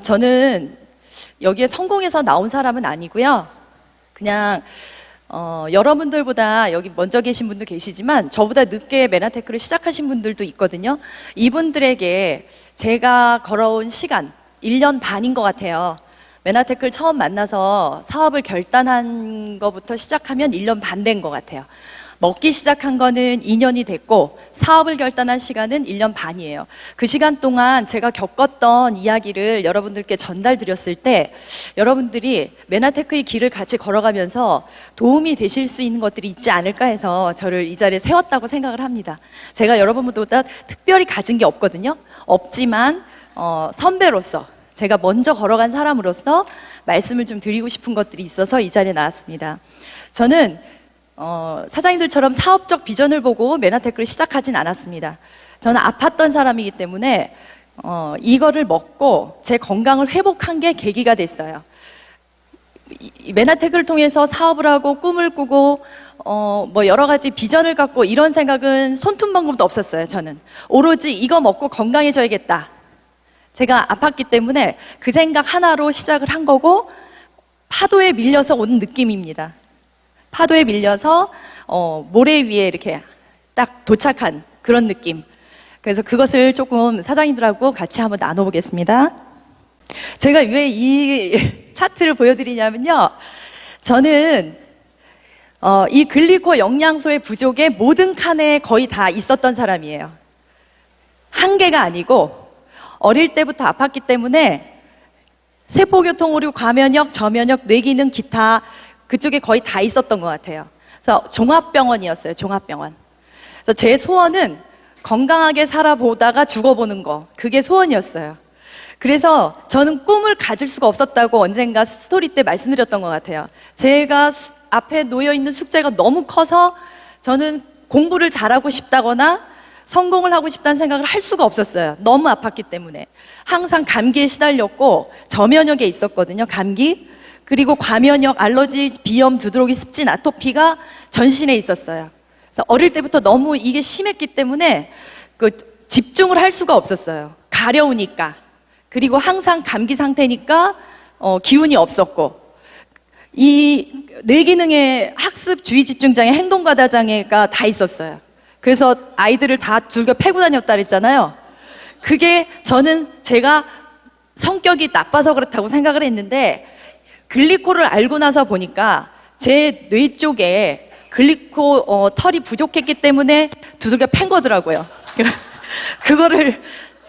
저는 여기에 성공해서 나온 사람은 아니고요. 그냥 여러분들보다 여기 먼저 계신 분도 계시지만 저보다 늦게 메나테크를 시작하신 분들도 있거든요. 이분들에게 제가 걸어온 시간 1년 반인 것 같아요. 메나테크를 처음 만나서 사업을 결단한 것부터 시작하면 1년 반 된 것 같아요. 먹기 시작한 거는 2년이 됐고 사업을 결단한 시간은 1년 반이에요. 그 시간 동안 제가 겪었던 이야기를 여러분들께 전달드렸을 때 여러분들이 메나테크의 길을 같이 걸어가면서 도움이 되실 수 있는 것들이 있지 않을까 해서 저를 이 자리에 세웠다고 생각을 합니다. 제가 여러분보다 특별히 가진 게 없거든요. 없지만 선배로서 제가 먼저 걸어간 사람으로서 말씀을 좀 드리고 싶은 것들이 있어서 이 자리에 나왔습니다. 저는 사장님들처럼 사업적 비전을 보고 메나테크를 시작하진 않았습니다. 저는 아팠던 사람이기 때문에 이거를 먹고 제 건강을 회복한 게 계기가 됐어요. 메나테크를 통해서 사업을 하고 꿈을 꾸고 여러 가지 비전을 갖고 이런 생각은 손톱만큼도 없었어요. 저는 오로지 이거 먹고 건강해져야겠다. 제가 아팠기 때문에 그 생각 하나로 시작을 한 거고 파도에 밀려서 온 느낌입니다. 파도에 밀려서 모래 위에 이렇게 딱 도착한 그런 느낌. 그래서 그것을 조금 사장님들하고 같이 한번 나눠보겠습니다. 제가 왜 이 차트를 보여드리냐면요, 저는 이 글리코 영양소의 부족에 모든 칸에 거의 다 있었던 사람이에요. 한 개가 아니고 어릴 때부터 아팠기 때문에 세포교통 오류, 과면역, 저면역, 뇌기능, 기타 그쪽에 거의 다 있었던 것 같아요. 그래서 종합병원이었어요. 종합병원. 그래서 제 소원은 건강하게 살아보다가 죽어보는 거, 그게 소원이었어요. 그래서 저는 꿈을 가질 수가 없었다고 언젠가 스토리 때 말씀드렸던 것 같아요. 제가 앞에 놓여있는 숙제가 너무 커서 저는 공부를 잘하고 싶다거나 성공을 하고 싶다는 생각을 할 수가 없었어요. 너무 아팠기 때문에. 항상 감기에 시달렸고 저면역에 있었거든요. 감기. 그리고 과면역, 알러지, 비염, 두드러기, 습진, 아토피가 전신에 있었어요. 그래서 어릴 때부터 너무 이게 심했기 때문에 집중을 할 수가 없었어요. 가려우니까. 그리고 항상 감기 상태니까 기운이 없었고, 이 뇌기능의 학습, 주의 집중장애, 행동과다장애가 다 있었어요. 그래서 아이들을 다 즐겨 패고 다녔다 그랬잖아요. 그게 저는 제가 성격이 나빠서 그렇다고 생각을 했는데 글리코를 알고 나서 보니까 제 뇌 쪽에 글리코 털이 부족했기 때문에 두들겨 팬 거더라고요.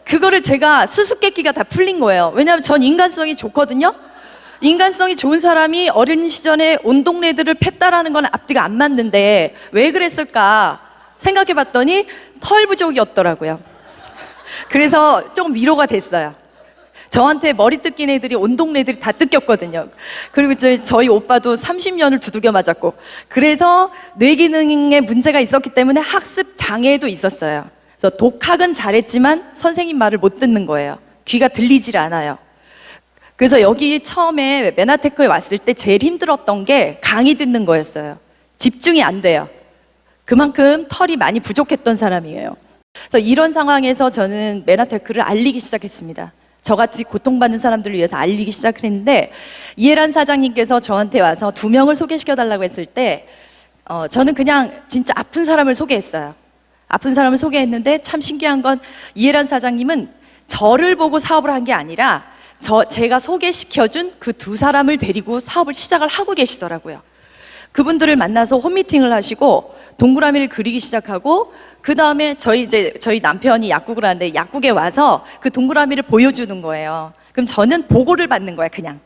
그거를 제가 수수께끼가 다 풀린 거예요. 왜냐하면 전 인간성이 좋거든요. 인간성이 좋은 사람이 어린 시절에 온 동네들을 팼다라는 건 앞뒤가 안 맞는데 왜 그랬을까 생각해 봤더니 털 부족이었더라고요. 그래서 좀 위로가 됐어요. 저한테 머리 뜯긴 애들이 온 동네들이 다 뜯겼거든요. 그리고 저희 오빠도 30년을 두들겨 맞았고, 그래서 뇌기능에 문제가 있었기 때문에 학습 장애도 있었어요. 그래서 독학은 잘했지만 선생님 말을 못 듣는 거예요. 귀가 들리질 않아요. 그래서 여기 처음에 메나테크에 왔을 때 제일 힘들었던 게 강의 듣는 거였어요. 집중이 안 돼요. 그만큼 털이 많이 부족했던 사람이에요. 그래서 이런 상황에서 저는 메나테크를 알리기 시작했습니다. 저같이 고통받는 사람들을 위해서 알리기 시작을 했는데, 이해란 사장님께서 저한테 와서 2명을 소개시켜달라고 했을 때 저는 그냥 진짜 아픈 사람을 소개했어요. 아픈 사람을 소개했는데 참 신기한 건 이해란 사장님은 저를 보고 사업을 한 게 아니라 제가 소개시켜준 그 2사람을 데리고 사업을 시작을 하고 계시더라고요. 그분들을 만나서 홈미팅을 하시고 동그라미를 그리기 시작하고, 그 다음에 저희 남편이 약국을 하는데 약국에 와서 그 동그라미를 보여주는 거예요. 그럼 저는 보고를 받는 거예요, 그냥.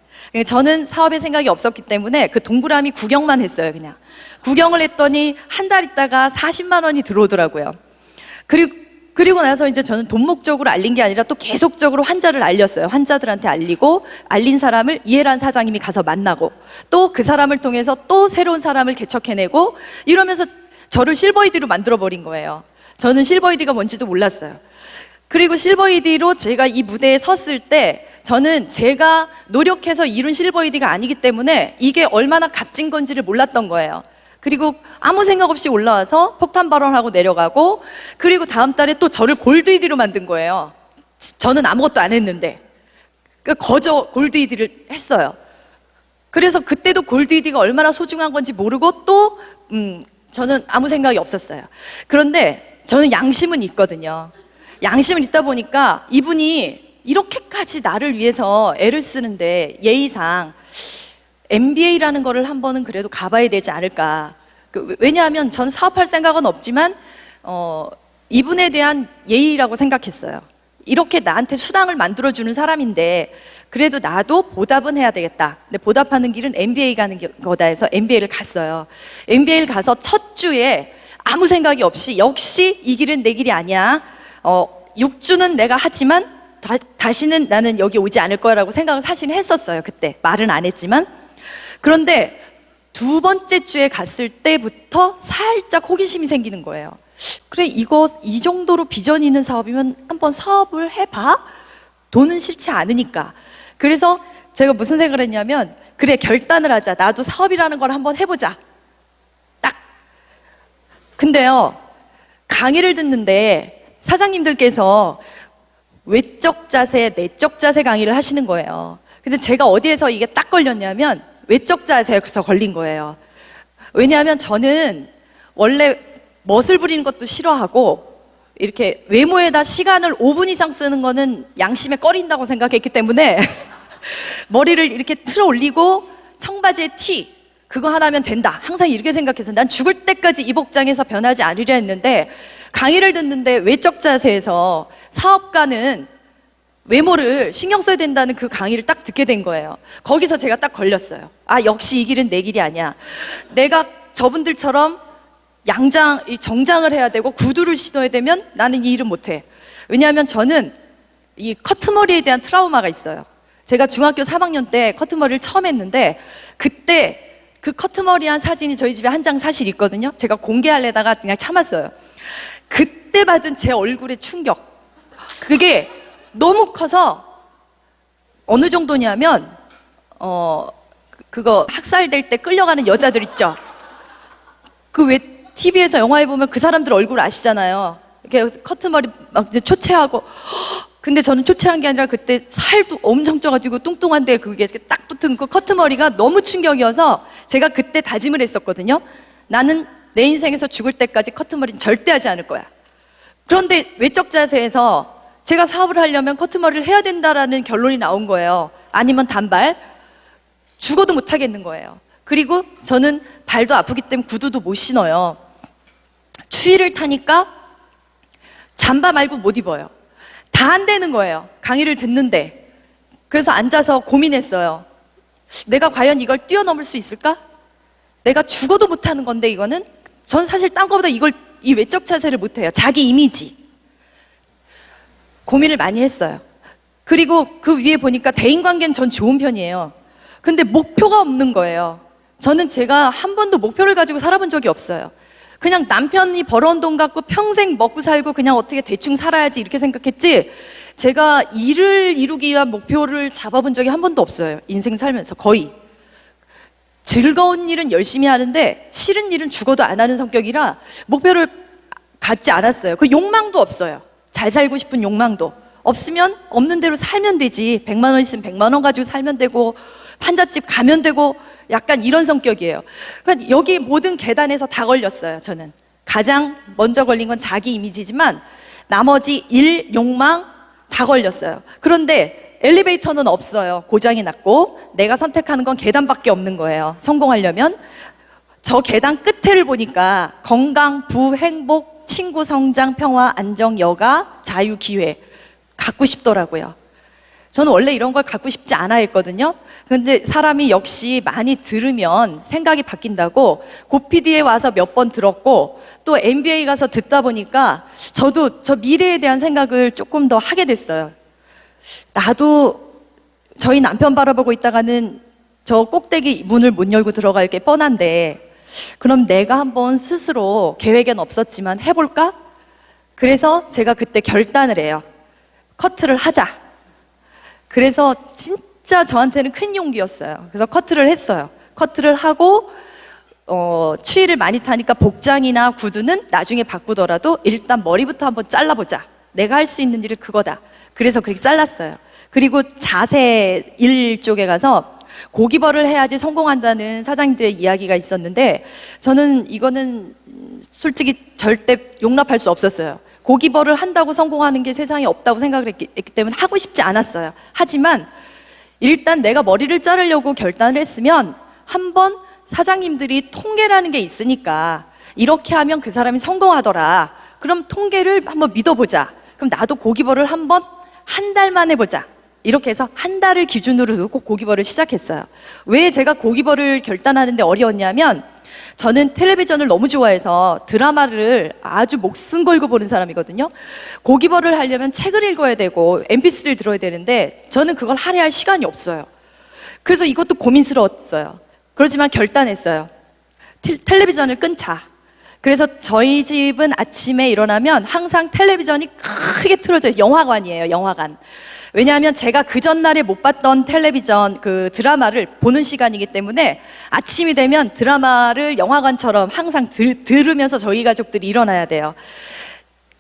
저는 사업에 생각이 없었기 때문에 그 동그라미 구경만 했어요, 그냥. 구경을 했더니 한 달 있다가 40만 원이 들어오더라고요. 그리고 나서 이제 저는 돈 목적으로 알린 게 아니라 또 계속적으로 환자를 알렸어요. 환자들한테 알리고, 알린 사람을 이해란 사장님이 가서 만나고, 또 그 사람을 통해서 또 새로운 사람을 개척해내고, 이러면서 저를 실버이디로 만들어버린 거예요. 저는 실버이디가 뭔지도 몰랐어요. 그리고 실버이디로 제가 이 무대에 섰을 때 저는 제가 노력해서 이룬 실버이디가 아니기 때문에 이게 얼마나 값진 건지를 몰랐던 거예요. 그리고 아무 생각 없이 올라와서 폭탄 발언하고 내려가고, 그리고 다음 달에 또 저를 골드 1위로 만든 거예요. 저는 아무것도 안 했는데. 거저 골드 ED를 했어요. 그래서 그때도 골드 ED가 얼마나 소중한 건지 모르고 또 저는 아무 생각이 없었어요. 그런데 저는 양심은 있거든요. 양심은 있다 보니까 이분이 이렇게까지 나를 위해서 애를 쓰는데 예의상 MBA라는 거를 한 번은 그래도 가봐야 되지 않을까. 왜냐하면 전 사업할 생각은 없지만 이분에 대한 예의라고 생각했어요. 이렇게 나한테 수당을 만들어주는 사람인데 그래도 나도 보답은 해야 되겠다. 근데 보답하는 길은 MBA 가는 거다 해서 MBA를 갔어요. MBA를 가서 첫 주에 아무 생각이 없이 역시 이 길은 내 길이 아니야. 6주는 내가 하지만 다시는 나는 여기 오지 않을 거라고 생각을 사실 했었어요. 그때 말은 안 했지만. 그런데 두 번째 주에 갔을 때부터 살짝 호기심이 생기는 거예요. 그래, 이 정도로 비전 있는 사업이면 한번 사업을 해봐? 돈은 싫지 않으니까. 그래서 제가 무슨 생각을 했냐면, 그래, 결단을 하자. 나도 사업이라는 걸 한번 해보자. 딱. 근데요, 강의를 듣는데 사장님들께서 외적 자세, 내적 자세 강의를 하시는 거예요. 근데 제가 어디에서 이게 딱 걸렸냐면, 외적 자세에서 걸린 거예요. 왜냐하면 저는 원래 멋을 부리는 것도 싫어하고 이렇게 외모에다 시간을 5분 이상 쓰는 거는 양심에 꺼린다고 생각했기 때문에 머리를 이렇게 틀어 올리고 청바지에 티 그거 하나면 된다. 항상 이렇게 생각해서 난 죽을 때까지 이 복장에서 변하지 않으려 했는데 강의를 듣는데 외적 자세에서 사업가는 외모를 신경 써야 된다는 그 강의를 딱 듣게 된 거예요. 거기서 제가 딱 걸렸어요. 아, 역시 이 길은 내 길이 아니야. 내가 저분들처럼 정장을 해야 되고 구두를 신어야 되면 나는 이 일은 못해. 왜냐하면 저는 이 커트머리에 대한 트라우마가 있어요. 제가 중학교 3학년 때 커트머리를 처음 했는데 그때 그 커트머리한 사진이 저희 집에 한 장 사실 있거든요. 제가 공개하려다가 그냥 참았어요. 그때 받은 제 얼굴의 충격, 그게 너무 커서 어느 정도냐면 그거 학살될 때 끌려가는 여자들 있죠. 그 왜 TV에서 영화에 보면 그 사람들 얼굴 아시잖아요. 이렇게 커트머리 막 이제 초췌하고. 근데 저는 초췌한 게 아니라 그때 살도 엄청 쪄가지고 뚱뚱한데 그게 이렇게 딱 붙은 그 커트머리가 너무 충격이어서 제가 그때 다짐을 했었거든요. 나는 내 인생에서 죽을 때까지 커트머리는 절대 하지 않을 거야. 그런데 외적 자세에서 제가 사업을 하려면 커트머리를 해야 된다라는 결론이 나온 거예요. 아니면 단발. 죽어도 못 하겠는 거예요. 그리고 저는 발도 아프기 때문에 구두도 못 신어요. 추위를 타니까 잠바 말고 못 입어요. 다 안 되는 거예요. 강의를 듣는데. 그래서 앉아서 고민했어요. 내가 과연 이걸 뛰어넘을 수 있을까? 내가 죽어도 못하는 건데 이거는. 전 사실 딴 거보다 이 외적 자세를 못해요. 자기 이미지. 고민을 많이 했어요. 그리고 그 위에 보니까 대인관계는 전 좋은 편이에요. 근데 목표가 없는 거예요. 저는 제가 한 번도 목표를 가지고 살아본 적이 없어요. 그냥 남편이 벌어온 돈 갖고 평생 먹고 살고 그냥 어떻게 대충 살아야지 이렇게 생각했지, 제가 일을 이루기 위한 목표를 잡아본 적이 한 번도 없어요. 인생 살면서 거의. 즐거운 일은 열심히 하는데 싫은 일은 죽어도 안 하는 성격이라 목표를 갖지 않았어요. 그 욕망도 없어요. 잘 살고 싶은 욕망도 없으면 없는 대로 살면 되지. 100만 원 있으면 100만 원 가지고 살면 되고 판잣집 가면 되고 약간 이런 성격이에요. 그러니까 여기 모든 계단에서 다 걸렸어요. 저는 가장 먼저 걸린 건 자기 이미지지만 나머지 일, 욕망 다 걸렸어요. 그런데 엘리베이터는 없어요. 고장이 났고 내가 선택하는 건 계단밖에 없는 거예요. 성공하려면. 저 계단 끝에를 보니까 건강, 부, 행복, 친구, 성장, 평화, 안정, 여가, 자유, 기회 갖고 싶더라고요. 저는 원래 이런 걸 갖고 싶지 않아 했거든요. 근데 사람이 역시 많이 들으면 생각이 바뀐다고 고피디에 와서 몇 번 들었고 또 MBA 가서 듣다 보니까 저도 저 미래에 대한 생각을 조금 더 하게 됐어요. 나도 저희 남편 바라보고 있다가는 저 꼭대기 문을 못 열고 들어갈 게 뻔한데 그럼 내가 한번 스스로 계획엔 없었지만 해볼까? 그래서 제가 그때 결단을 해요. 커트를 하자. 그래서 진짜 저한테는 큰 용기였어요. 그래서 커트를 했어요. 커트를 하고 추위를 많이 타니까 복장이나 구두는 나중에 바꾸더라도 일단 머리부터 한번 잘라보자. 내가 할 수 있는 일은 그거다. 그래서 그렇게 잘랐어요. 그리고 자세 일 쪽에 가서 고기벌을 해야지 성공한다는 사장님들의 이야기가 있었는데 저는 이거는 솔직히 절대 용납할 수 없었어요. 고기벌을 한다고 성공하는 게 세상에 없다고 생각을 했기 때문에 하고 싶지 않았어요. 하지만 일단 내가 머리를 자르려고 결단을 했으면 한번 사장님들이 통계라는 게 있으니까 이렇게 하면 그 사람이 성공하더라. 그럼 통계를 한번 믿어보자. 그럼 나도 고기벌을 한번 한 달만 해보자. 이렇게 해서 한 달을 기준으로 두고 고기벌을 시작했어요. 왜 제가 고기벌을 결단하는데 어려웠냐면 저는 텔레비전을 너무 좋아해서 드라마를 아주 목숨 걸고 보는 사람이거든요. 고기벌을 하려면 책을 읽어야 되고 mp3를 들어야 되는데 저는 그걸 할애할 시간이 없어요. 그래서 이것도 고민스러웠어요. 그렇지만 결단했어요. 텔레비전을 끊자. 그래서 저희 집은 아침에 일어나면 항상 텔레비전이 크게 틀어져요. 영화관이에요, 영화관. 왜냐하면 제가 그 전날에 못 봤던 텔레비전 그 드라마를 보는 시간이기 때문에 아침이 되면 드라마를 영화관처럼 항상 들으면서 저희 가족들이 일어나야 돼요.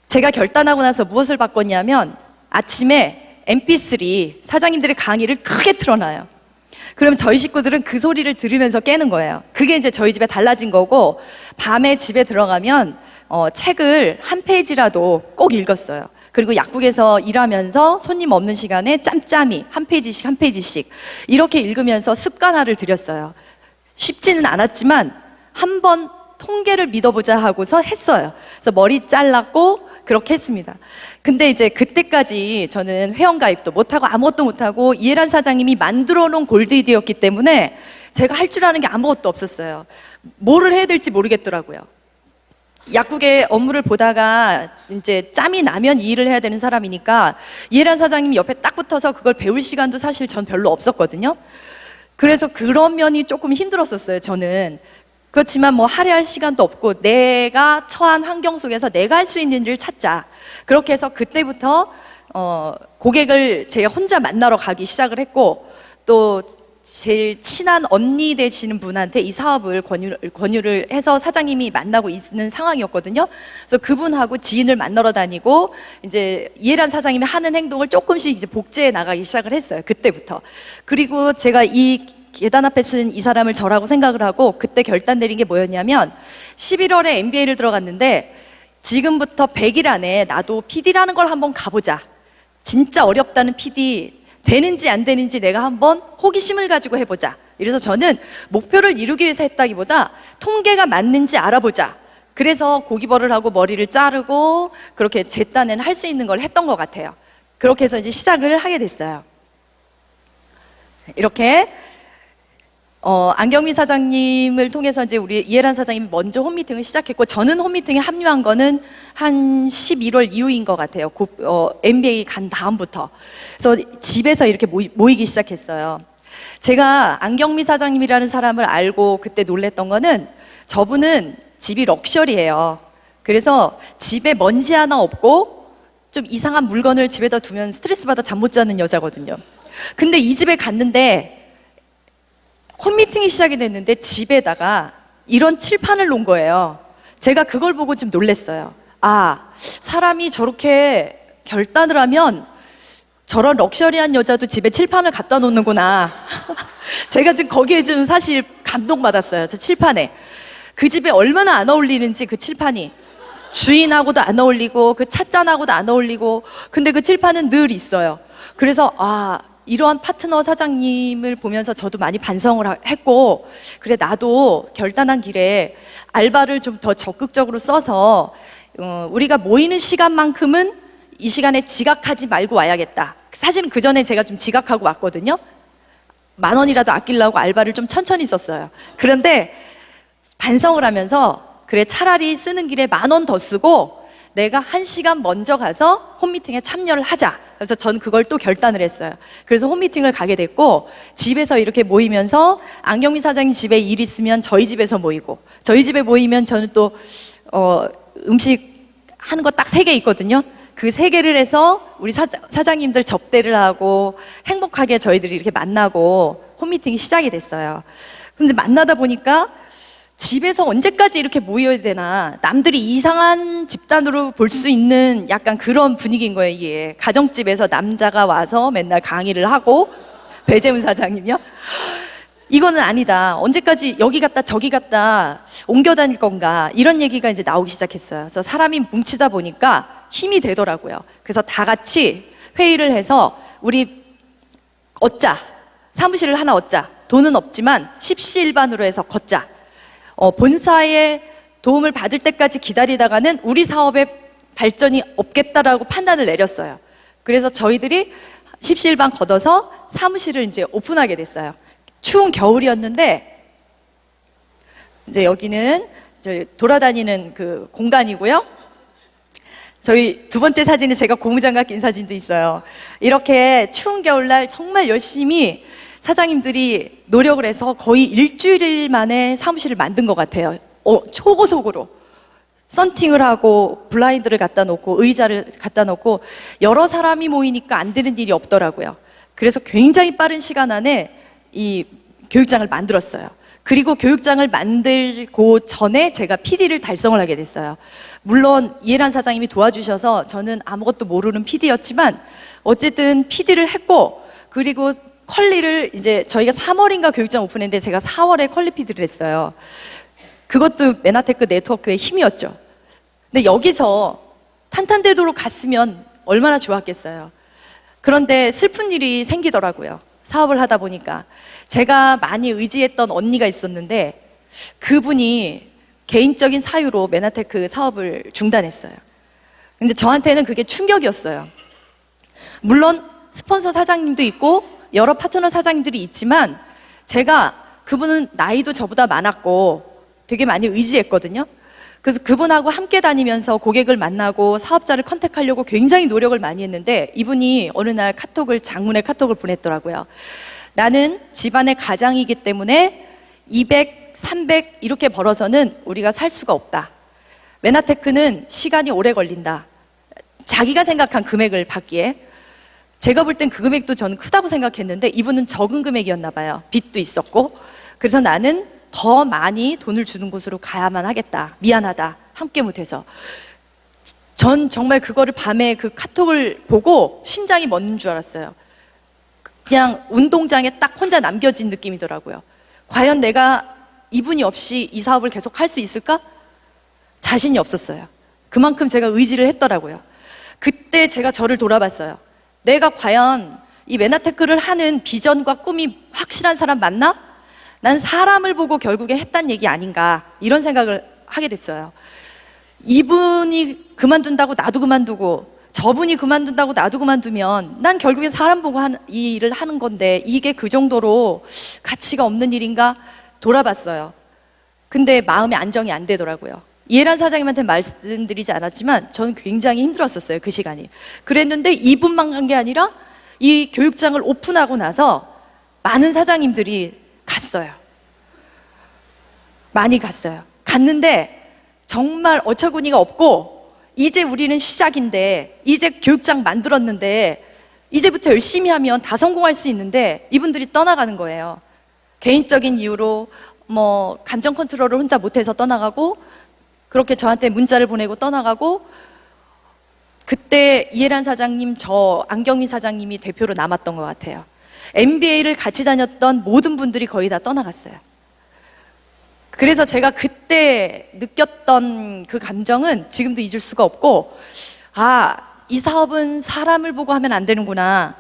제가 결단하고 나서 무엇을 바꿨냐면 아침에 mp3 사장님들의 강의를 크게 틀어놔요. 그러면 저희 식구들은 그 소리를 들으면서 깨는 거예요. 그게 이제 저희 집에 달라진 거고 밤에 집에 들어가면 책을 한 페이지라도 꼭 읽었어요. 그리고 약국에서 일하면서 손님 없는 시간에 짬짬이 한 페이지씩 한 페이지씩 이렇게 읽으면서 습관화를 들였어요. 쉽지는 않았지만 한번 통계를 믿어보자 하고서 했어요. 그래서 머리 잘랐고 그렇게 했습니다. 근데 이제 그때까지 저는 회원가입도 못하고 아무것도 못하고 이해란 사장님이 만들어 놓은 골드이디였기 때문에 제가 할 줄 아는 게 아무것도 없었어요. 뭐를 해야 될지 모르겠더라고요. 약국의 업무를 보다가 이제 짬이 나면 이 일을 해야 되는 사람이니까 이해란 사장님이 옆에 딱 붙어서 그걸 배울 시간도 사실 전 별로 없었거든요. 그래서 그런 면이 조금 힘들었었어요, 저는. 그렇지만 뭐 할애할 시간도 없고 내가 처한 환경 속에서 내가 할 수 있는 일을 찾자. 그렇게 해서 그때부터 고객을 제가 혼자 만나러 가기 시작을 했고 또 제일 친한 언니 되시는 분한테 이 사업을 권유를 해서 사장님이 만나고 있는 상황이었거든요. 그래서 그분하고 지인을 만나러 다니고 이제 이해란 사장님이 하는 행동을 조금씩 이제 복제해 나가기 시작을 했어요. 그때부터. 그리고 제가 이 계단 앞에 쓴 이 사람을 저라고 생각을 하고 그때 결단 내린 게 뭐였냐면 11월에 MBA를 들어갔는데 지금부터 100일 안에 나도 PD라는 걸 한번 가보자. 진짜 어렵다는 PD 되는지 안 되는지 내가 한번 호기심을 가지고 해보자. 이래서 저는 목표를 이루기 위해서 했다기보다 통계가 맞는지 알아보자. 그래서 고기벌을 하고 머리를 자르고 그렇게 제 딴에는 할 수 있는 걸 했던 것 같아요. 그렇게 해서 이제 시작을 하게 됐어요. 이렇게 안경미 사장님을 통해서 이제 우리 이해란 사장님이 먼저 홈미팅을 시작했고 저는 홈미팅에 합류한 거는 한 11월 이후인 것 같아요. MBA 간 다음부터. 그래서 집에서 이렇게 모이기 시작했어요. 제가 안경미 사장님이라는 사람을 알고 그때 놀랬던 거는 저분은 집이 럭셔리예요. 그래서 집에 먼지 하나 없고 좀 이상한 물건을 집에다 두면 스트레스 받아 잠 못 자는 여자거든요. 근데 이 집에 갔는데 홈미팅이 시작이 됐는데 집에다가 이런 칠판을 놓은 거예요. 제가 그걸 보고 좀 놀랐어요. 아, 사람이 저렇게 결단을 하면 저런 럭셔리한 여자도 집에 칠판을 갖다 놓는구나. 제가 지금 거기에 좀 사실 감동받았어요. 저 칠판에. 그 집에 얼마나 안 어울리는지 그 칠판이. 주인하고도 안 어울리고 그 찻잔하고도 안 어울리고 근데 그 칠판은 늘 있어요. 그래서 이러한 파트너 사장님을 보면서 저도 많이 반성을 했고 그래 나도 결단한 길에 알바를 좀 더 적극적으로 써서 우리가 모이는 시간만큼은 이 시간에 지각하지 말고 와야겠다. 사실은 그 전에 제가 좀 지각하고 왔거든요. 10,000원이라도 아끼려고 알바를 좀 천천히 썼어요. 그런데 반성을 하면서 그래 차라리 쓰는 길에 10,000원 더 쓰고 내가 1시간 먼저 가서 홈미팅에 참여를 하자. 그래서 전 그걸 또 결단을 했어요. 그래서 홈미팅을 가게 됐고 집에서 이렇게 모이면서 안경미 사장님 집에 일 있으면 저희 집에서 모이고 저희 집에 모이면 저는 또 음식 하는 거 딱 3개 있거든요. 그 3개를 해서 우리 사장님들 접대를 하고 행복하게 저희들이 이렇게 만나고 홈미팅이 시작이 됐어요. 근데 만나다 보니까 집에서 언제까지 이렇게 모여야 되나, 남들이 이상한 집단으로 볼 수 있는 약간 그런 분위기인 거예요. 이게 가정집에서 남자가 와서 맨날 강의를 하고, 배재훈 사장님이요? 이거는 아니다. 언제까지 여기 갔다 저기 갔다 옮겨 다닐 건가, 이런 얘기가 이제 나오기 시작했어요. 그래서 사람이 뭉치다 보니까 힘이 되더라고요. 그래서 다 같이 회의를 해서 우리 얻자, 사무실을 하나 얻자, 돈은 없지만 십시일반으로 해서 걷자. 본사의 도움을 받을 때까지 기다리다가는 우리 사업의 발전이 없겠다라고 판단을 내렸어요. 그래서 저희들이 십시일반 걷어서 사무실을 이제 오픈하게 됐어요. 추운 겨울이었는데, 이제 여기는 저희 돌아다니는 그 공간이고요. 저희 두 번째 사진은 제가 고무장갑 낀 사진도 있어요. 이렇게 추운 겨울날 정말 열심히 사장님들이 노력을 해서 거의 일주일 만에 사무실을 만든 것 같아요. 초고속으로. 썬팅을 하고 블라인드를 갖다 놓고 의자를 갖다 놓고 여러 사람이 모이니까 안 되는 일이 없더라고요. 그래서 굉장히 빠른 시간 안에 이 교육장을 만들었어요. 그리고 교육장을 만들고 전에 제가 PD를 달성을 하게 됐어요. 물론 이해란 사장님이 도와주셔서 저는 아무것도 모르는 PD였지만 어쨌든 PD를 했고, 그리고 컬리를 이제 저희가 3월인가 교육장 오픈했는데 제가 4월에 컬리 PD를 했어요. 그것도 메나테크 네트워크의 힘이었죠. 근데 여기서 탄탄대도로 갔으면 얼마나 좋았겠어요. 그런데 슬픈 일이 생기더라고요. 사업을 하다 보니까. 제가 많이 의지했던 언니가 있었는데 그분이 개인적인 사유로 메나테크 사업을 중단했어요. 근데 저한테는 그게 충격이었어요. 물론 스폰서 사장님도 있고 여러 파트너 사장님들이 있지만 제가, 그분은 나이도 저보다 많았고 되게 많이 의지했거든요. 그래서 그분하고 함께 다니면서 고객을 만나고 사업자를 컨택하려고 굉장히 노력을 많이 했는데 이분이 어느 날 장문의 카톡을 보냈더라고요. 나는 집안의 가장이기 때문에 200, 300 이렇게 벌어서는 우리가 살 수가 없다. 메나테크는 시간이 오래 걸린다. 자기가 생각한 금액을 받기에. 제가 볼 땐 그 금액도 저는 크다고 생각했는데 이분은 적은 금액이었나 봐요. 빚도 있었고. 그래서 나는 더 많이 돈을 주는 곳으로 가야만 하겠다. 미안하다. 함께 못해서. 전 정말 그거를 밤에 그 카톡을 보고 심장이 멎는 줄 알았어요. 그냥 운동장에 딱 혼자 남겨진 느낌이더라고요. 과연 내가 이분이 없이 이 사업을 계속 할 수 있을까? 자신이 없었어요. 그만큼 제가 의지를 했더라고요. 그때 제가 저를 돌아봤어요. 내가 과연 이 메나테크를 하는 비전과 꿈이 확실한 사람 맞나? 난 사람을 보고 결국에 했단 얘기 아닌가, 이런 생각을 하게 됐어요. 이분이 그만둔다고 나도 그만두고 저분이 그만둔다고 나도 그만두면 난 결국에 사람 보고 이 일을 하는 건데 이게 그 정도로 가치가 없는 일인가 돌아봤어요. 근데 마음의 안정이 안 되더라고요. 이해란 사장님한테 말씀드리지 않았지만 저는 굉장히 힘들었었어요, 그 시간이. 그랬는데 이분만 간 게 아니라 이 교육장을 오픈하고 나서 많은 사장님들이 갔어요. 많이 갔어요. 갔는데 정말 어처구니가 없고, 이제 우리는 시작인데, 이제 교육장 만들었는데 이제부터 열심히 하면 다 성공할 수 있는데 이분들이 떠나가는 거예요. 개인적인 이유로 뭐 감정 컨트롤을 혼자 못해서 떠나가고, 그렇게 저한테 문자를 보내고 떠나가고, 그때 이해란 사장님, 저 안경민 사장님이 대표로 남았던 것 같아요. MBA를 같이 다녔던 모든 분들이 거의 다 떠나갔어요. 그래서 제가 그때 느꼈던 그 감정은 지금도 잊을 수가 없고, 이 사업은 사람을 보고 하면 안 되는구나.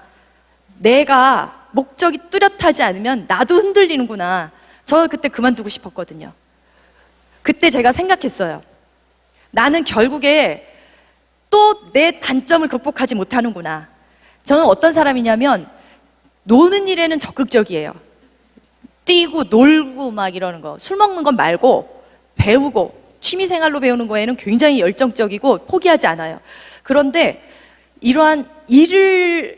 내가 목적이 뚜렷하지 않으면 나도 흔들리는구나. 저 그때 그만두고 싶었거든요. 그때 제가 생각했어요. 나는 결국에 또 내 단점을 극복하지 못하는구나. 저는 어떤 사람이냐면 노는 일에는 적극적이에요. 뛰고 놀고 막 이러는 거, 술 먹는 건 말고 배우고 취미생활로 배우는 거에는 굉장히 열정적이고 포기하지 않아요. 그런데 이러한 일을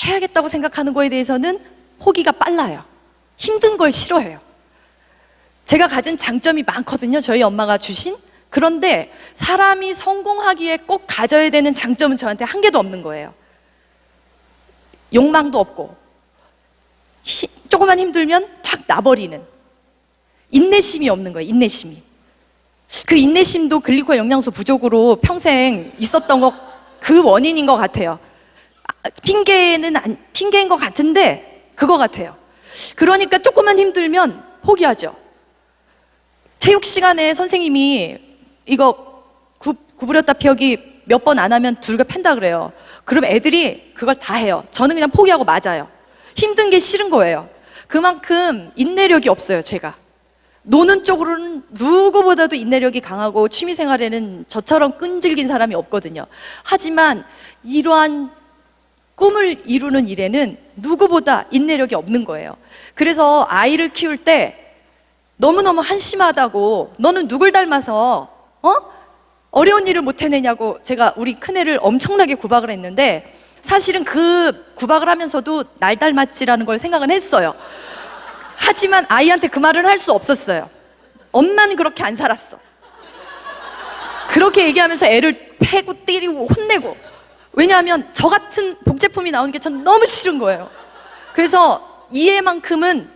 해야겠다고 생각하는 거에 대해서는 포기가 빨라요. 힘든 걸 싫어해요. 제가 가진 장점이 많거든요, 저희 엄마가 주신. 그런데 사람이 성공하기에 꼭 가져야 되는 장점은 저한테 한 개도 없는 거예요. 욕망도 없고, 조금만 힘들면 탁 나버리는, 인내심이 없는 거예요. 인내심이. 그 인내심도 글리코의 영양소 부족으로 평생 있었던 그 원인인 것 같아요. 핑계인 것 같은데 그거 같아요. 그러니까 조금만 힘들면 포기하죠. 체육 시간에 선생님이 이거 구부렸다 펴기 몇 번 안 하면 둘겨 팬다 그래요. 그럼 애들이 그걸 다 해요. 저는 그냥 포기하고 맞아요. 힘든 게 싫은 거예요. 그만큼 인내력이 없어요, 제가. 노는 쪽으로는 누구보다도 인내력이 강하고 취미생활에는 저처럼 끈질긴 사람이 없거든요. 하지만 이러한 꿈을 이루는 일에는 누구보다 인내력이 없는 거예요. 그래서 아이를 키울 때 너무너무 한심하다고, 너는 누굴 닮아서 어려운 일을 못 해내냐고 제가 우리 큰애를 엄청나게 구박을 했는데, 사실은 그 구박을 하면서도 날 닮았지라는 걸 생각은 했어요. 하지만 아이한테 그 말을 할 수 없었어요. 엄마는 그렇게 안 살았어. 그렇게 얘기하면서 애를 패고 때리고 혼내고. 왜냐하면 저 같은 복제품이 나오는 게 전 너무 싫은 거예요. 그래서 이해만큼은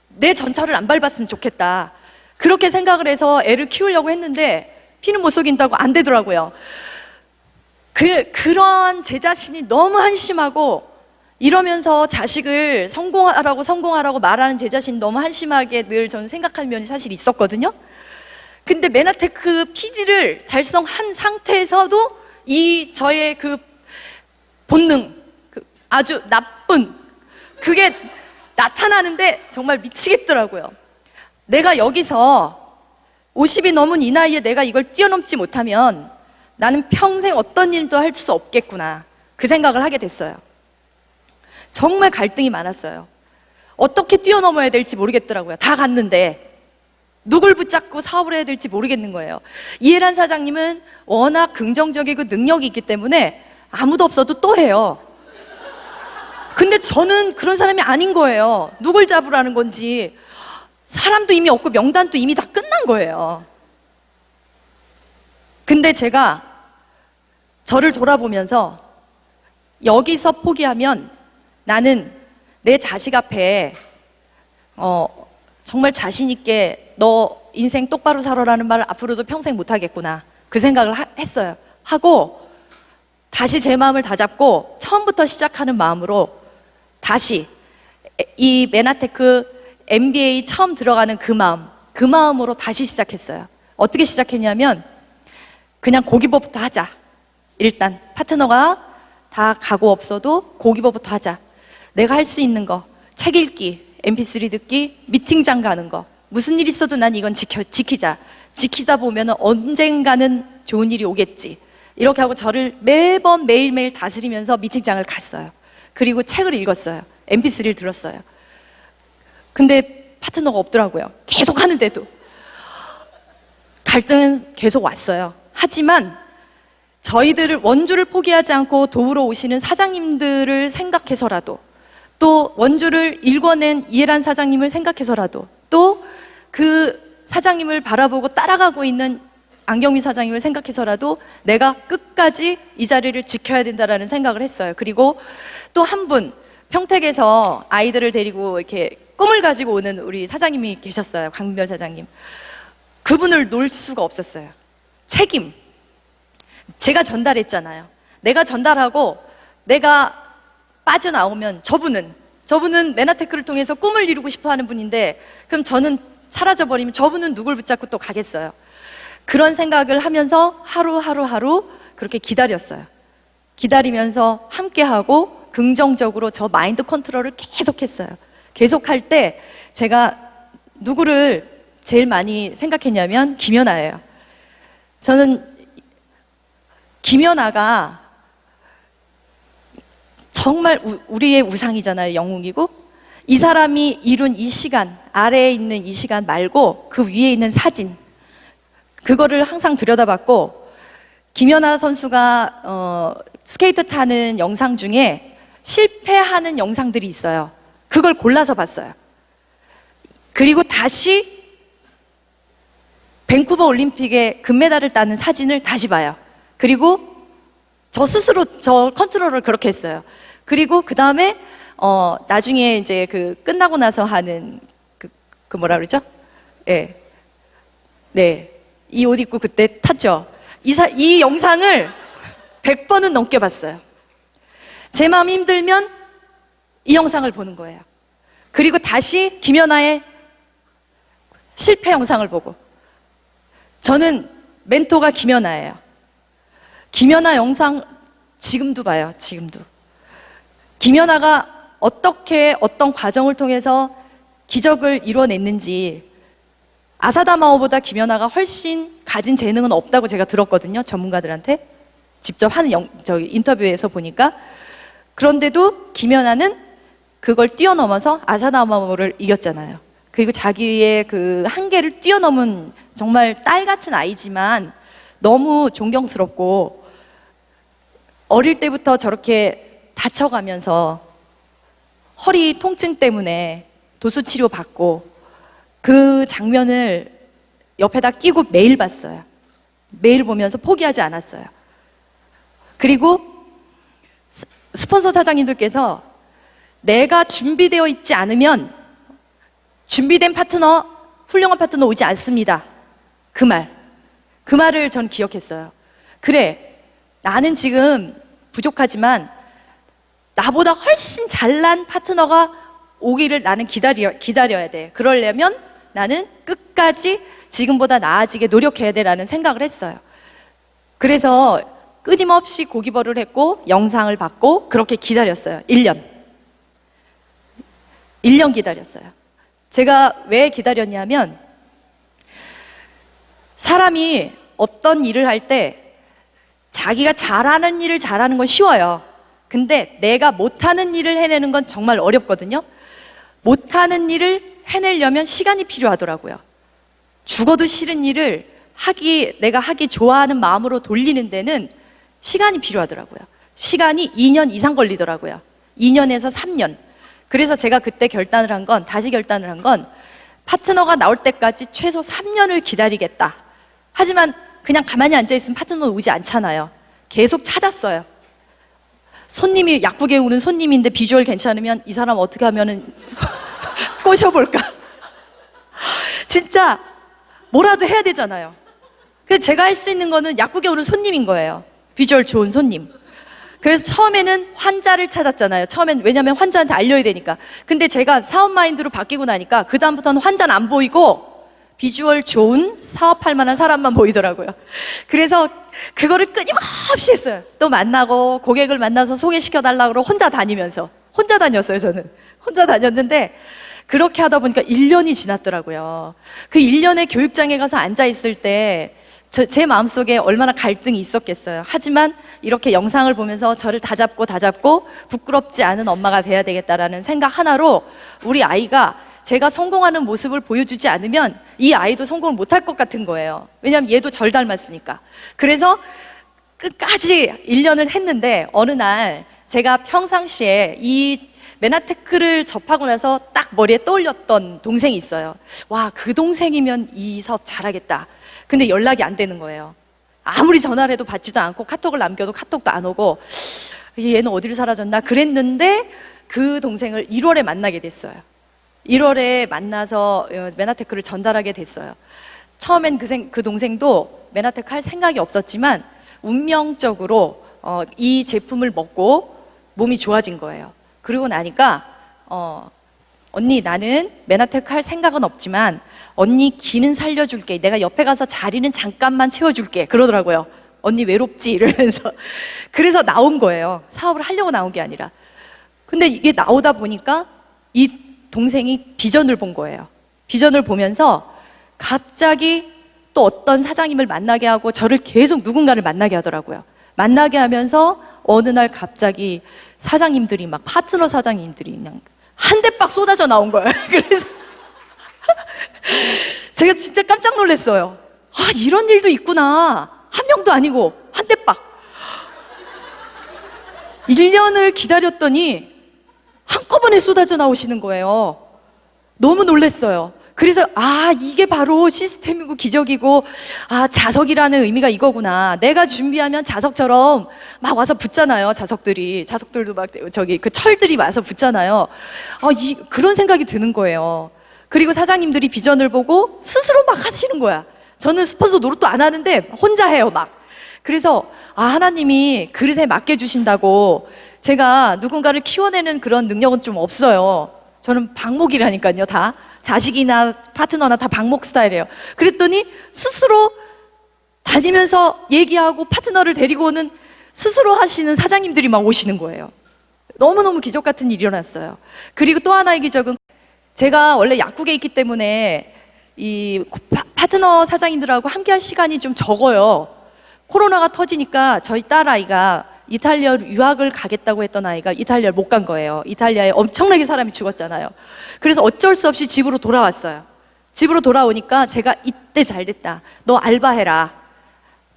내 전철을 안 밟았으면 좋겠다, 그렇게 생각을 해서 애를 키우려고 했는데 피는 못 속인다고 안 되더라고요. 그런 제 자신이 너무 한심하고, 이러면서 자식을 성공하라고 말하는 제 자신이 너무 한심하게 늘 저는 생각하는 면이 사실 있었거든요. 근데 메나테크 PD를 달성한 상태에서도 이 저의 그 본능, 아주 나쁜 그게 나타나는데 정말 미치겠더라고요. 내가 여기서 50이 넘은 이 나이에 내가 이걸 뛰어넘지 못하면 나는 평생 어떤 일도 할 수 없겠구나, 그 생각을 하게 됐어요. 정말 갈등이 많았어요. 어떻게 뛰어넘어야 될지 모르겠더라고요. 다 갔는데 누굴 붙잡고 사업을 해야 될지 모르겠는 거예요. 이해란 사장님은 워낙 긍정적이고 능력이 있기 때문에 아무도 없어도 또 해요. 근데 저는 그런 사람이 아닌 거예요. 누굴 잡으라는 건지. 사람도 이미 없고 명단도 이미 다 끝난 거예요. 근데 제가 저를 돌아보면서 여기서 포기하면 나는 내 자식 앞에 정말 자신 있게 너 인생 똑바로 살아라는 말을 앞으로도 평생 못 하겠구나, 그 생각을 했어요. 하고 다시 제 마음을 다잡고 처음부터 시작하는 마음으로 다시 이 메나테크 MBA 처음 들어가는 그 마음으로 다시 시작했어요. 어떻게 시작했냐면 그냥 고기법부터 하자. 일단 파트너가 다 가고 없어도 고기법부터 하자. 내가 할 수 있는 거, 책 읽기, MP3 듣기, 미팅장 가는 거, 무슨 일 있어도 난 이건 지키자. 지키다 보면 언젠가는 좋은 일이 오겠지. 이렇게 하고 저를 매번 매일매일 다스리면서 미팅장을 갔어요. 그리고 책을 읽었어요. MP3를 들었어요. 근데 파트너가 없더라고요. 계속 하는데도. 갈등은 계속 왔어요. 하지만 저희들을, 원주를 포기하지 않고 도우러 오시는 사장님들을 생각해서라도, 또 원주를 일궈낸 이해란 사장님을 생각해서라도, 또 그 사장님을 바라보고 따라가고 있는 안경민 사장님을 생각해서라도 내가 끝까지 이 자리를 지켜야 된다라는 생각을 했어요. 그리고 또 한 분, 평택에서 아이들을 데리고 이렇게 꿈을 가지고 오는 우리 사장님이 계셨어요. 강민별 사장님. 그분을 놓을 수가 없었어요. 책임. 제가 전달했잖아요. 내가 전달하고 내가 빠져나오면 저분은 메나테크를 통해서 꿈을 이루고 싶어 하는 분인데, 그럼 저는 사라져버리면 저분은 누굴 붙잡고 또 가겠어요. 그런 생각을 하면서 하루 그렇게 기다렸어요. 기다리면서 함께하고 긍정적으로 저 마인드 컨트롤을 계속했어요. 계속할 때 제가 누구를 제일 많이 생각했냐면 김연아예요. 저는 김연아가 정말 우리의 우상이잖아요. 영웅이고. 이 사람이 이룬 이 시간, 아래에 있는 이 시간 말고 그 위에 있는 사진, 그거를 항상 들여다봤고, 김연아 선수가 스케이트 타는 영상 중에 실패하는 영상들이 있어요. 그걸 골라서 봤어요. 그리고 다시 밴쿠버 올림픽에 금메달을 따는 사진을 다시 봐요. 그리고 저 스스로 저 컨트롤을 그렇게 했어요. 그리고 그 다음에 나중에 이제 그 끝나고 나서 하는 그 뭐라 그러죠? 예. 네. 이 옷 입고 그때 탔죠. 이 영상을 100번은 넘게 봤어요. 제 마음이 힘들면 이 영상을 보는 거예요. 그리고 다시 김연아의 실패 영상을 보고. 저는 멘토가 김연아예요. 김연아 영상 지금도 봐요. 지금도. 김연아가 어떻게 어떤 과정을 통해서 기적을 이뤄냈는지 아사다마오보다 김연아가 훨씬 가진 재능은 없다고 제가 들었거든요. 전문가들한테 직접 하는 인터뷰에서 보니까. 그런데도 김연아는 그걸 뛰어넘어서 아사다마오를 이겼잖아요. 그리고 자기의 그 한계를 뛰어넘은 정말 딸 같은 아이지만 너무 존경스럽고, 어릴 때부터 저렇게 다쳐가면서 허리 통증 때문에 도수 치료 받고 그 장면을 옆에다 끼고 매일 봤어요. 매일 보면서 포기하지 않았어요. 그리고 스폰서 사장님들께서 내가 준비되어 있지 않으면 준비된 파트너, 훌륭한 파트너 오지 않습니다. 그 말을 전 기억했어요. 그래, 나는 지금 부족하지만 나보다 훨씬 잘난 파트너가 오기를 나는 기다려야 돼. 그러려면 나는 끝까지 지금보다 나아지게 노력해야 돼라는 생각을 했어요. 그래서 끊임없이 고기버를 했고 영상을 받고 그렇게 기다렸어요. 1년 기다렸어요. 제가 왜 기다렸냐면, 사람이 어떤 일을 할 때 자기가 잘하는 일을 잘하는 건 쉬워요. 근데 내가 못하는 일을 해내는 건 정말 어렵거든요. 못하는 일을 해내려면 시간이 필요하더라고요. 죽어도 싫은 일을 내가 하기 좋아하는 마음으로 돌리는 데는 시간이 필요하더라고요. 시간이 2년 이상 걸리더라고요. 2년에서 3년. 그래서 제가 그때 다시 결단을 한 건 파트너가 나올 때까지 최소 3년을 기다리겠다. 하지만 그냥 가만히 앉아있으면 파트너는 오지 않잖아요. 계속 찾았어요. 손님이 약국에 오는 손님인데 비주얼 괜찮으면 이 사람 어떻게 하면은 꼬셔볼까? 진짜 뭐라도 해야 되잖아요. 그래서 제가 할 수 있는 거는 약국에 오는 손님인 거예요. 비주얼 좋은 손님. 그래서 처음에는 환자를 찾았잖아요. 왜냐면 환자한테 알려야 되니까. 근데 제가 사업 마인드로 바뀌고 나니까 그다음부터는 환자는 안 보이고 비주얼 좋은 사업할 만한 사람만 보이더라고요. 그래서 그거를 끊임없이 했어요. 또 만나고 고객을 만나서 소개시켜달라고 그러고 혼자 다녔어요. 저는 혼자 다녔는데 그렇게 하다 보니까 1년이 지났더라고요. 그 1년에 교육장에 가서 앉아있을 때 제 마음속에 얼마나 갈등이 있었겠어요. 하지만 이렇게 영상을 보면서 저를 다잡고 부끄럽지 않은 엄마가 돼야 되겠다라는 생각 하나로 우리 아이가 제가 성공하는 모습을 보여주지 않으면 이 아이도 성공을 못할 것 같은 거예요. 왜냐하면 얘도 절 닮았으니까. 그래서 끝까지 1년을 했는데 어느 날 제가 평상시에 이 메나테크를 접하고 나서 딱 머리에 떠올렸던 동생이 있어요. 와, 그 동생이면 이 사업 잘하겠다. 근데 연락이 안 되는 거예요. 아무리 전화를 해도 받지도 않고 카톡을 남겨도 카톡도 안 오고 얘는 어디를 사라졌나 그랬는데 그 동생을 1월에 만나게 됐어요. 1월에 만나서 메나테크를 전달하게 됐어요. 처음엔 그 동생도 메나테크 할 생각이 없었지만 운명적으로 이 제품을 먹고 몸이 좋아진 거예요. 그러고 나니까 언니, 나는 메나테크 할 생각은 없지만 언니 기는 살려줄게. 내가 옆에 가서 자리는 잠깐만 채워줄게. 그러더라고요. 언니 외롭지? 이러면서. 그래서 나온 거예요. 사업을 하려고 나온 게 아니라. 근데 이게 나오다 보니까 이 동생이 비전을 본 거예요. 비전을 보면서 갑자기 또 어떤 사장님을 만나게 하고 저를 계속 누군가를 만나게 하더라고요. 만나게 하면서 어느 날 갑자기 사장님들이 막 파트너 사장님들이 그냥 한 대박 쏟아져 나온 거예요. 그래서 제가 진짜 깜짝 놀랐어요. 아, 이런 일도 있구나. 한 명도 아니고 한 대박. 1년을 기다렸더니 한꺼번에 쏟아져 나오시는 거예요. 너무 놀랐어요. 그래서 이게 바로 시스템이고 기적이고 자석이라는 의미가 이거구나. 내가 준비하면 자석처럼 막 와서 붙잖아요. 자석들도 막 그 철들이 와서 붙잖아요. 그런 생각이 드는 거예요. 그리고 사장님들이 비전을 보고 스스로 막 하시는 거야. 저는 스폰서 노릇도 안 하는데 혼자 해요, 막. 그래서 하나님이 그릇에 맡겨주신다고 제가 누군가를 키워내는 그런 능력은 좀 없어요. 저는 방목이라니까요, 다. 자식이나 파트너나 다 방목 스타일이에요. 그랬더니 스스로 다니면서 얘기하고 파트너를 데리고 오는 스스로 하시는 사장님들이 막 오시는 거예요. 너무너무 기적 같은 일이 일어났어요. 그리고 또 하나의 기적은 제가 원래 약국에 있기 때문에 이 파트너 사장님들하고 함께 할 시간이 좀 적어요. 코로나가 터지니까 저희 딸아이가 이탈리아 유학을 가겠다고 했던 아이가 이탈리아를 못 간 거예요. 이탈리아에 엄청나게 사람이 죽었잖아요. 그래서 어쩔 수 없이 집으로 돌아왔어요. 집으로 돌아오니까 제가 이때 잘 됐다. 너 알바해라.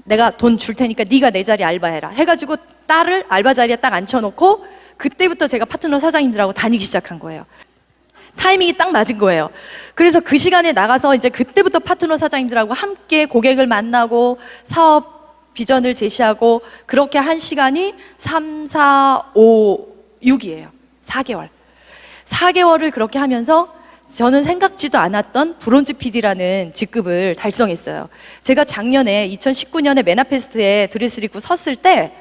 내가 돈 줄 테니까 네가 내 자리 알바해라. 해가지고 딸을 알바 자리에 딱 앉혀놓고 그때부터 제가 파트너 사장님들하고 다니기 시작한 거예요. 타이밍이 딱 맞은 거예요. 그래서 그 시간에 나가서 이제 그때부터 파트너 사장님들하고 함께 고객을 만나고 사업 비전을 제시하고 그렇게 한 시간이 3, 4, 5, 6이에요. 4개월. 4개월을 그렇게 하면서 저는 생각지도 않았던 브론즈 PD라는 직급을 달성했어요. 제가 작년에 2019년에 메나페스트에 드레스를 입고 섰을 때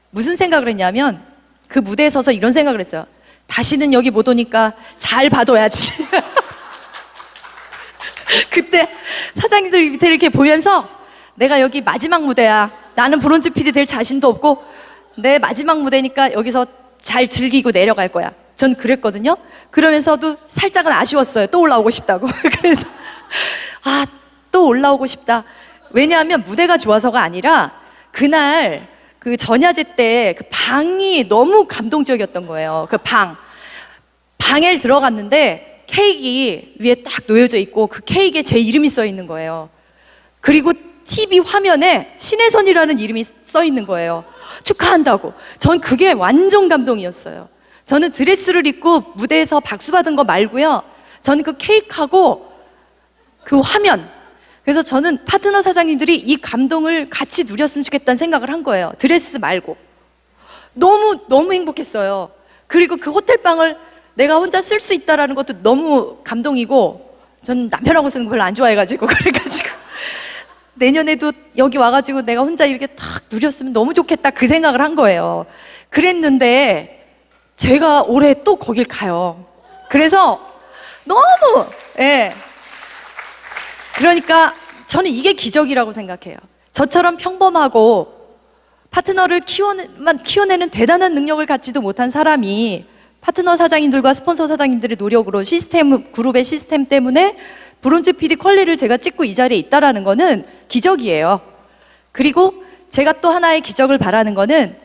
무슨 생각을 했냐면 그 무대에 서서 이런 생각을 했어요. 다시는 여기 못 오니까 잘 봐둬야지. 그때 사장님들 밑에 이렇게 보면서 내가 여기 마지막 무대야. 나는 브론즈 PD 될 자신도 없고 내 마지막 무대니까 여기서 잘 즐기고 내려갈 거야. 전 그랬거든요. 그러면서도 살짝은 아쉬웠어요. 또 올라오고 싶다고. 그래서 또 올라오고 싶다. 왜냐하면 무대가 좋아서가 아니라 그날 그 전야제 때 그 방이 너무 감동적이었던 거예요. 그 방에 들어갔는데 케이크 위에 딱 놓여져 있고 그 케이크에 제 이름이 써 있는 거예요. 그리고 TV 화면에 신혜선이라는 이름이 써 있는 거예요. 축하한다고. 전 그게 완전 감동이었어요. 저는 드레스를 입고 무대에서 박수 받은 거 말고요. 저는 그 케이크하고 그 화면. 그래서 저는 파트너 사장님들이 이 감동을 같이 누렸으면 좋겠다는 생각을 한 거예요. 드레스 말고. 너무 행복했어요. 그리고 그 호텔방을 내가 혼자 쓸 수 있다는 것도 너무 감동이고, 전 남편하고 쓰는 거 별로 안 좋아해가지고, 그래가지고. 내년에도 여기 와가지고 내가 혼자 이렇게 탁 누렸으면 너무 좋겠다 그 생각을 한 거예요. 그랬는데 제가 올해 또 거길 가요. 그래서 너무 그러니까 저는 이게 기적이라고 생각해요. 저처럼 평범하고 파트너를 키워내는 대단한 능력을 갖지도 못한 사람이 파트너 사장님들과 스폰서 사장님들의 노력으로 그룹의 시스템 때문에 브론즈 PD 퀄리를 제가 찍고 이 자리에 있다라는 거는 기적이에요. 그리고 제가 또 하나의 기적을 바라는 거는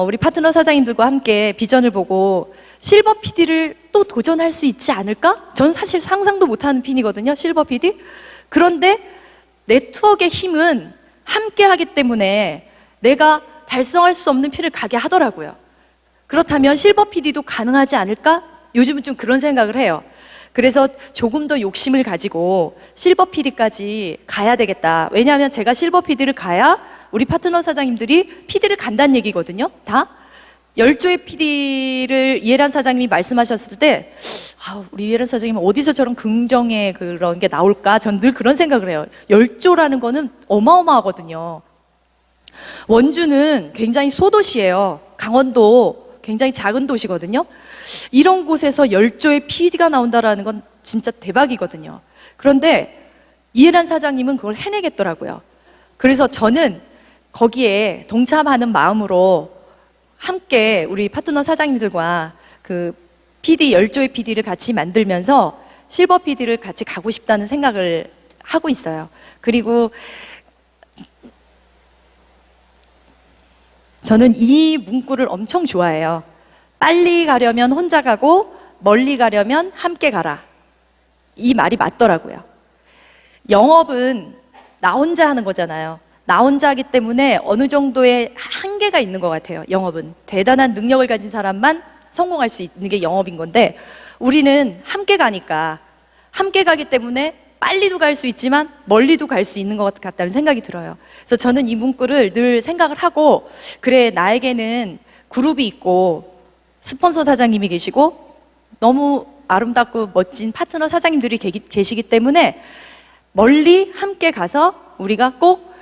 우리 파트너 사장님들과 함께 비전을 보고 실버 PD를 또 도전할 수 있지 않을까? 전 사실 상상도 못하는 핀이거든요, 실버 PD. 그런데 네트워크의 힘은 함께 하기 때문에 내가 달성할 수 없는 피를 가게 하더라고요. 그렇다면 실버 PD도 가능하지 않을까? 요즘은 좀 그런 생각을 해요. 그래서 조금 더 욕심을 가지고 실버 PD까지 가야 되겠다. 왜냐하면 제가 실버 PD를 가야 우리 파트너 사장님들이 PD를 간다는 얘기거든요. 다. 10조의 PD를 이해란 사장님이 말씀하셨을 때 우리 이해란 사장님은 어디서 저런 긍정의 그런 게 나올까? 전 늘 그런 생각을 해요. 10조라는 거는 어마어마하거든요. 원주는 굉장히 소도시예요. 강원도 굉장히 작은 도시거든요. 이런 곳에서 10조의 PD가 나온다라는 건 진짜 대박이거든요. 그런데 이해란 사장님은 그걸 해내겠더라고요. 그래서 저는 거기에 동참하는 마음으로 함께 우리 파트너 사장님들과 그 PD 10조의 PD를 같이 만들면서 실버 PD를 같이 가고 싶다는 생각을 하고 있어요. 그리고 저는 이 문구를 엄청 좋아해요. 빨리 가려면 혼자 가고 멀리 가려면 함께 가라. 이 말이 맞더라고요. 영업은 나 혼자 하는 거잖아요. 나 혼자 하기 때문에 어느 정도의 한계가 있는 것 같아요. 영업은 대단한 능력을 가진 사람만 성공할 수 있는 게 영업인 건데, 우리는 함께 가니까, 함께 가기 때문에 빨리도 갈 수 있지만 멀리도 갈 수 있는 것 같다는 생각이 들어요. 그래서 저는 이 문구를 늘 생각을 하고, 그래, 나에게는 그룹이 있고 스폰서 사장님이 계시고 너무 아름답고 멋진 파트너 사장님들이 계시기 때문에 멀리 함께 가서 우리가 꼭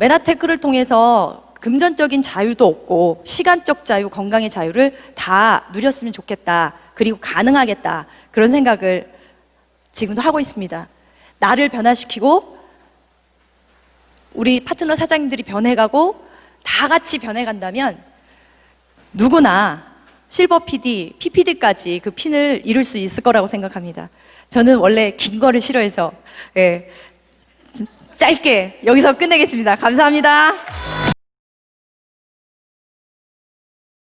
메나테크를 통해서 금전적인 자유도 얻고 시간적 자유, 건강의 자유를 다 누렸으면 좋겠다. 그리고 가능하겠다. 그런 생각을 지금도 하고 있습니다. 나를 변화시키고 우리 파트너 사장님들이 변해가고 다 같이 변해간다면 누구나 실버 PD, PPD까지 그 핀을 이룰 수 있을 거라고 생각합니다. 저는 원래 긴 거를 싫어해서 짧게 여기서 끝내겠습니다. 감사합니다.